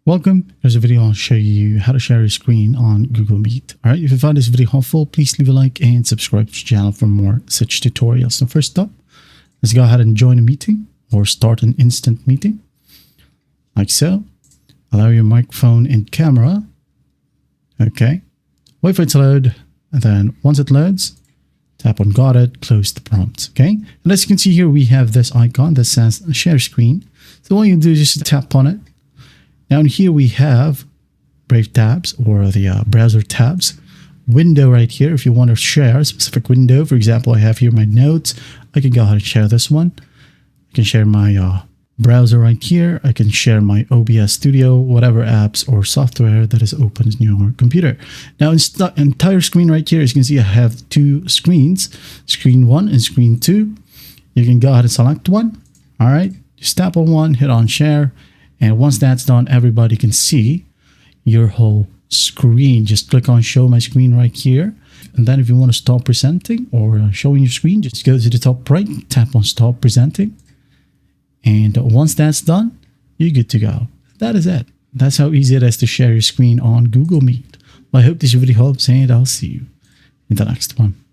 Welcome. Here's a video I'll show you how to share your screen on Google Meet. All right, if you found this video helpful, please leave a like and subscribe to the channel for more such tutorials. So first up, let's go ahead and join a meeting or start an instant meeting. Like so. Allow your microphone and camera. Okay. Wait for it to load. And then once it loads, tap on got it, close the prompt. Okay. And as you can see here, we have this icon that says share screen. So all you do is just tap on it. Down here we have Brave tabs or the browser tabs. Window right here. If you want to share a specific window, for example, I have here my notes. I can go ahead and share this one. I can share my browser right here. I can share my OBS Studio, whatever apps or software that is open in your computer. Now, in the entire screen right here, as you can see, I have two screens, screen 1 and screen 2. You can go ahead and select one. All right, just tap on one, hit on share. And once that's done, everybody can see your whole screen. Just click on show my screen right here. And then if you want to stop presenting or showing your screen, just go to the top right, tap on stop presenting. And once that's done, you're good to go. That is it. That's how easy it is to share your screen on Google Meet. Well, I hope this video helps, and I'll see you in the next one.